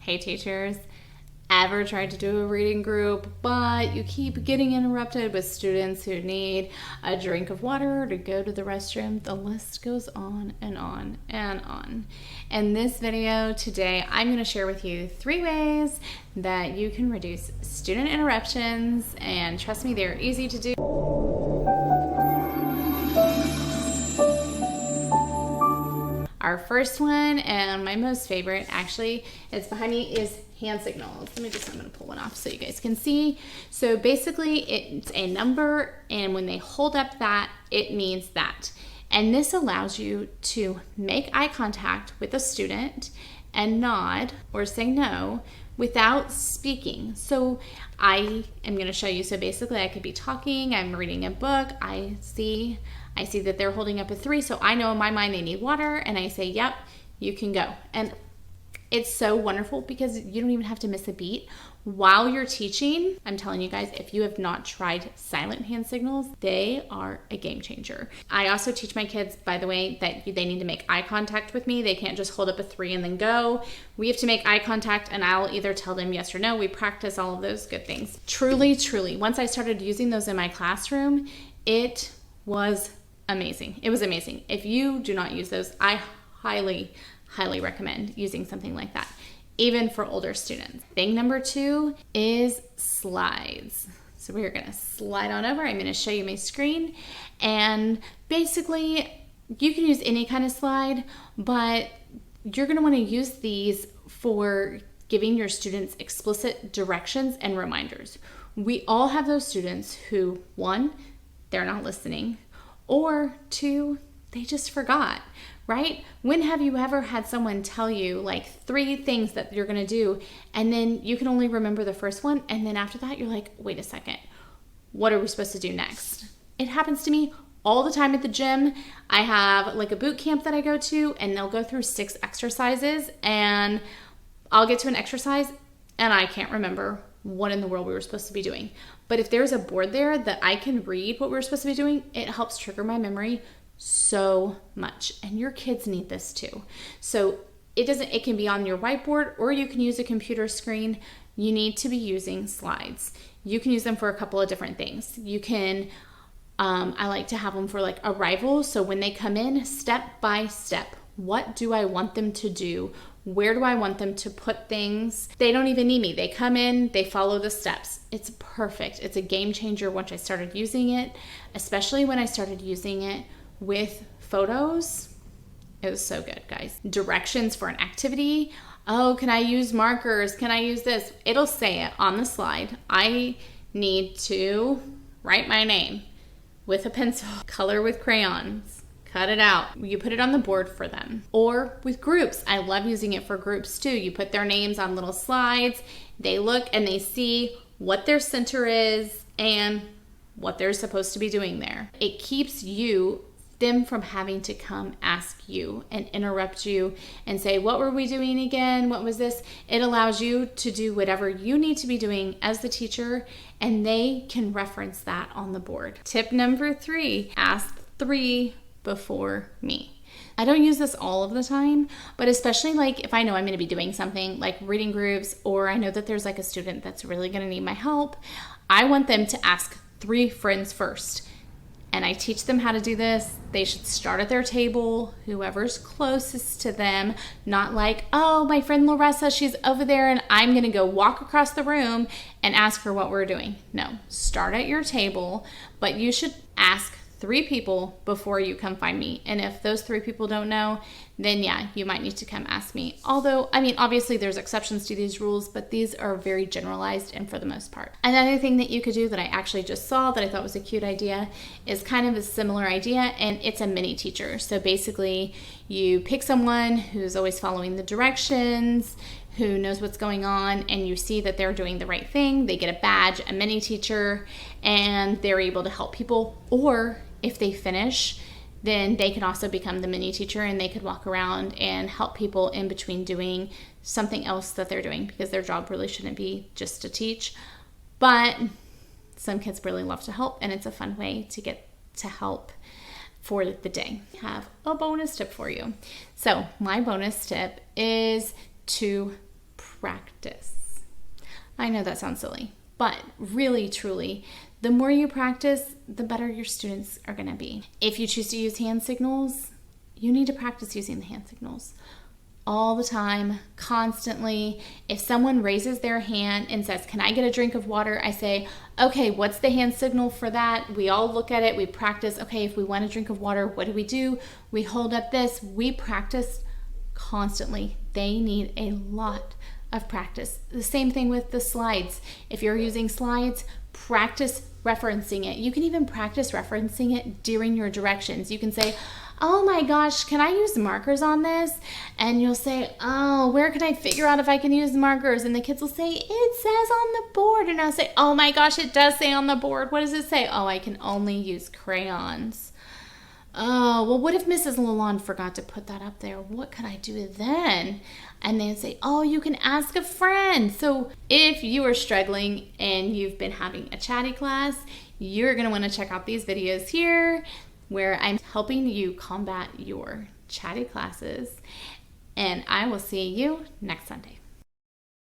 Hey teachers, ever tried to do a reading group, but you keep getting interrupted with students who need a drink of water or to go to the restroom? The list goes on and on and on. In this video today, I'm going to share with you 3 ways that you can reduce student interruptions, and trust me, they're easy to do. Our first one, and my most favorite actually, it's behind me, is hand signals. I'm gonna pull one off so you guys can see. So basically it's a number, and when they hold up that, it means that. And this allows you to make eye contact with a student and nod or say no without speaking. So I am gonna show you. So basically I could be talking, I'm reading a book, I see that they're holding up a 3, so I know in my mind they need water, and I say, yep, you can go. And it's so wonderful because you don't even have to miss a beat while you're teaching. I'm telling you guys, if you have not tried silent hand signals, they are a game changer. I also teach my kids, by the way, that they need to make eye contact with me. They can't just hold up a 3 and then go. We have to make eye contact, and I'll either tell them yes or no. We practice all of those good things. Truly, truly, once I started using those in my classroom, it was amazing. It was amazing. If you do not use those, I highly recommend using something like that, even for older students. Thing number 2 is slides. So we're gonna slide on over. I'm gonna show you my screen, and basically you can use any kind of slide, but you're gonna wanna use these for giving your students explicit directions and reminders. We all have those students who, 1, they're not listening, or 2, they just forgot, right? When have you ever had someone tell you like 3 things that you're gonna do, and then you can only remember the first one, and then after that you're like, wait a second, what are we supposed to do next? It happens to me all the time at the gym. I have like a boot camp that I go to, and they'll go through 6 exercises, and I'll get to an exercise and I can't remember what in the world we were supposed to be doing. But if there's a board there that I can read what we're supposed to be doing, it helps trigger my memory so much. And your kids need this too. So it can be on your whiteboard, or you can use a computer screen. You need to be using slides. You can use them for a couple of different things. You can, I like to have them for like arrival. So when they come in, step by step, what do I want them to do? Where do I want them to put things? They don't even need me. They come in, they follow the steps. It's perfect. It's a game changer once I started using it, especially when I started using it with photos. It was so good, guys. Directions for an activity. Oh, can I use markers? Can I use this? It'll say it on the slide. I need to write my name with a pencil, color with crayons. Cut it out. You put it on the board for them. Or with groups. I love using it for groups too. You put their names on little slides. They look and they see what their center is and what they're supposed to be doing there. It keeps them from having to come ask you and interrupt you and say, what were we doing again? What was this? It allows you to do whatever you need to be doing as the teacher, and they can reference that on the board. Tip number 3, ask 3 before me. I don't use this all of the time, but especially like if I know I'm going to be doing something like reading groups, or I know that there's like a student that's really going to need my help, I want them to ask 3 friends first. And I teach them how to do this. They should start at their table, whoever's closest to them, not like, oh, my friend Larissa, she's over there and I'm gonna go walk across the room and ask her what we're doing. No, start at your table, but you should ask 3 people before you come find me. And if those 3 people don't know, then yeah, you might need to come ask me. Although, I mean, obviously there's exceptions to these rules, but these are very generalized and for the most part. Another thing that you could do that I actually just saw that I thought was a cute idea is kind of a similar idea, and it's a mini teacher. So basically you pick someone who's always following the directions, who knows what's going on, and you see that they're doing the right thing. They get a badge, a mini teacher, and they're able to help people. Or if they finish, then they can also become the mini teacher, and they could walk around and help people in between doing something else that they're doing, because their job really shouldn't be just to teach. But some kids really love to help, and it's a fun way to get to help for the day. I have a bonus tip for you. So my bonus tip is to practice. I know that sounds silly, but really, truly, the more you practice, the better your students are going to be. If you choose to use hand signals, you need to practice using the hand signals all the time, constantly. If someone raises their hand and says, "Can I get a drink of water?" I say, "Okay, what's the hand signal for that?" We all look at it, we practice. Okay, if we want a drink of water, what do? We hold up this. We practice constantly. They need a lot of practice. The same thing with the slides. If you're using slides, practice referencing it. You can even practice referencing it during your directions. You can say, "Oh my gosh, can I use markers on this?" And you'll say, "Oh, where can I figure out if I can use markers?" And the kids will say, "It says on the board." And I'll say, "Oh my gosh, it does say on the board. What does it say?" "Oh, I can only use crayons." "Oh, well, what if Mrs. Lalonde forgot to put that up there? What could I do then?" And they'd say, "Oh, you can ask a friend." So if you are struggling and you've been having a chatty class, you're going to want to check out these videos here where I'm helping you combat your chatty classes. And I will see you next Sunday.